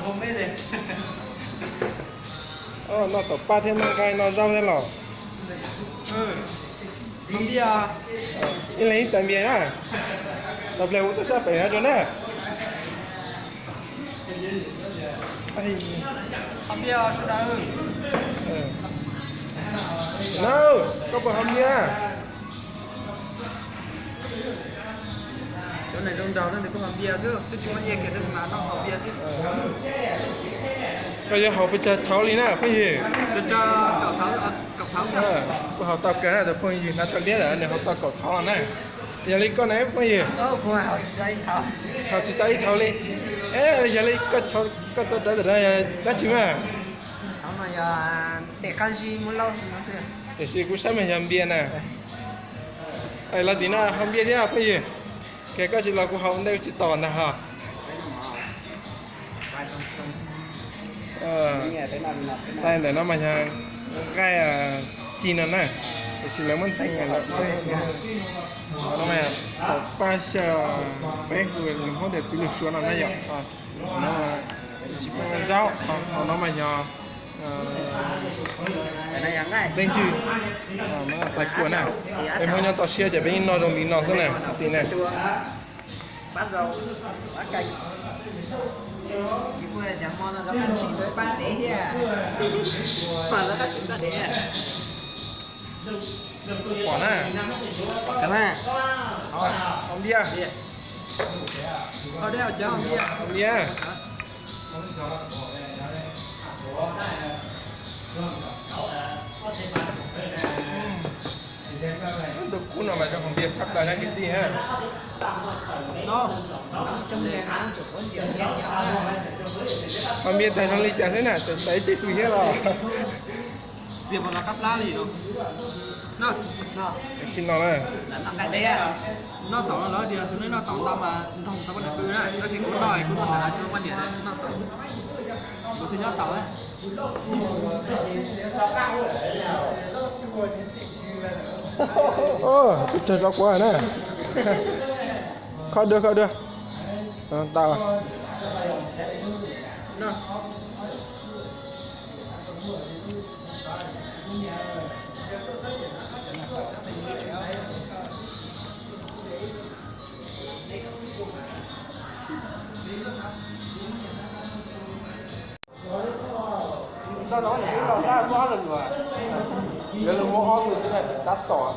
Không biết đi. Nó tập ba thêm mang cái nó rau thế lò. Không biết à? Ini lấy tạm biệt nè. Tập lều tôi sẽ phải ra cho nè. Không biết à, sao đâu? No, có bờ hầm nha. Chỗ này rong rau nó thì có hầm bia chứ. Tôi chỉ muốn nghe cái mà nó hầm bia chứ. Bây giờ họ phải chờ tháo lý nè, phải gì? Cho cậu tháo sao? Họ tập cái này được phải gì? Nó sẽ biết rồi, nếu họ tập cậu tháo này. Giờ lấy con này phải gì? Không phải họ chỉ tay tháo. Họ chỉ tay tháo đi. Ê, giờ lấy có tôi đã đây đã chứ mà. Tháo mà để can gì muốn lâu nó sẽ. Để xí cũng sắp mình làm bia nè. Ai là tí nào không biết thế à phải gì? Cái chỉ là của họ đây chỉ tòn nè hả? Tay để nó mà nhà cái chi nó này để chỉ lấy món tay này là nó mà ba giờ bé người không thể xử lý xuống là nó dọc nó chỉ có rau nó mà nhỏ lên chứ nó tay cuốn này em muốn nhau tao chia để bên nó dùng nó thế này thì này bát dầu bát canh chỉ có chẳng món nó ăn chỉ với bát đế thế à mà nó các chúng ta đế à quả này cái này không bia ở đây ở chỗ không bia được cú nào mà cho không bia chắc là đang cái gì ha nó trong nhà ăn chỗ có rượu nhét nhau không biết tại sao đi chả thế nào đấy thì tùy hết rồi rượu mà nó cắp lá gì đâu nó xin nó này là nó cái đấy à nó tổng là nó thì chúng nó tổng tao mà không tao có được này nó thì muốn đòi cũng còn là chưa quan điểm nó tổng tôi thì nó tổng ấy trời rõ quá nè khó được tao nó nó nói những nó ra quá lần rồi giờ là mua hoa từ thế này đắt tỏ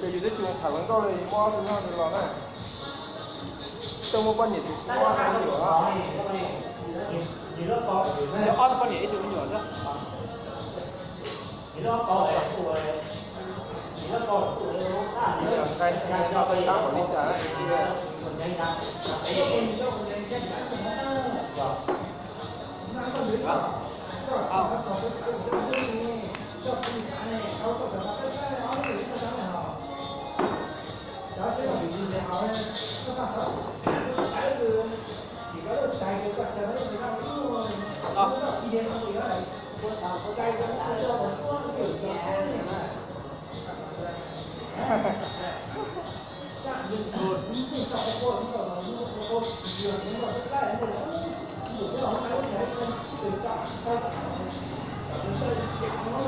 từ dưới trường thẳng lên rồi mua từ nó từ này tôi mua bao nhiêu thì mua bao nhiêu á nó ăn bao nhiêu thì cũng nhiều chứ cái nó cái đá của mình cả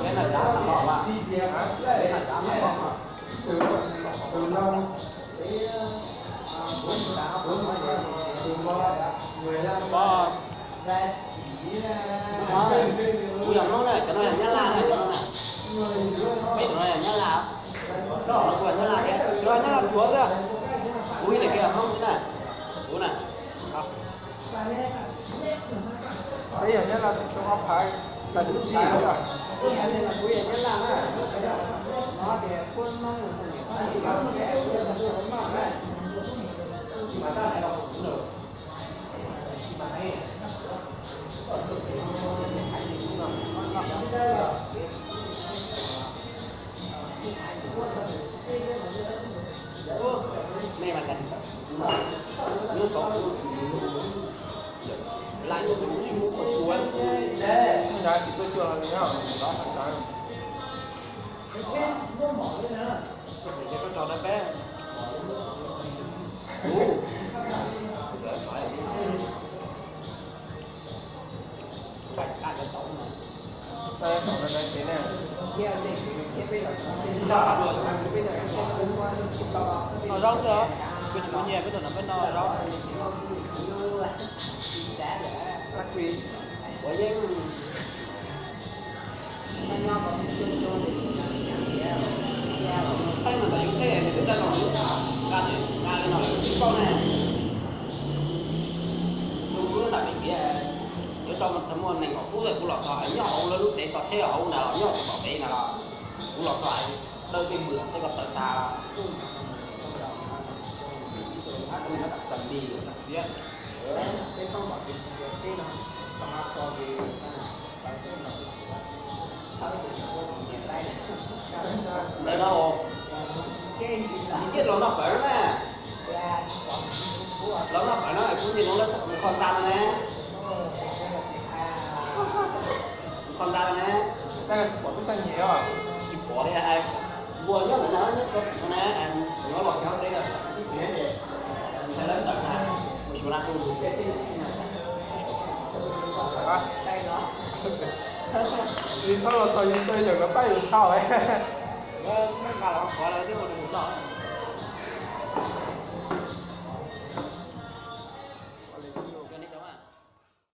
cái này giá là bỏ à cái này giá là bỏ à từ lâu bỏ bây giờ nó này cái này là nhất là này cái này mấy cái này là nhất là đó là quyền nhất là cái đó nhất là chúa chưa úi này kia không thế này úi này bây giờ nhất là số áp phái là đúng gì nữa rồi cái này là úi nhất là nó thì quân nó mà ta này là cũng được mà này này mà cần nó số lại một cái chim một cuốn dạ thì tôi chưa làm nhau đó thằng Để con trò đó bé. Phải cái tổng này. Đây tổng là cái thế này. Nó rau chưa? Bây giờ nhà bây giờ nó bên nó rau. Ác quý. Bởi vì anh mà tại cái này chúng ta nói ra thì nói con này lúc bữa tại mình kia nếu sau một tấm môn mình họ cũng rồi cũng lọt thoại nhỏ ông nó lúc sẽ có xe ở ông nào nhỏ bảo vệ nào là cũng lọt thoại đâu tìm mượn tôi gặp tận ta mình nó đặt tầm đi biết cái không bảo cái chuyện trên nó smart cho cái đấy đâu cái biết nó phải nè nó phải nó cũng như nó lên con tan nè con tan nè Đây là bỏ cái xanh nhé à? chụp bỏ đây ai mua nhất là nó nhất có nè anh nó lọt kéo chế rồi cái chuyện gì sẽ lên tận này một số năm luôn cái gì đây nó Thì thôi là thời gian tôi giờ nó bay được sao ấy. nó cả là có là cái một đường đó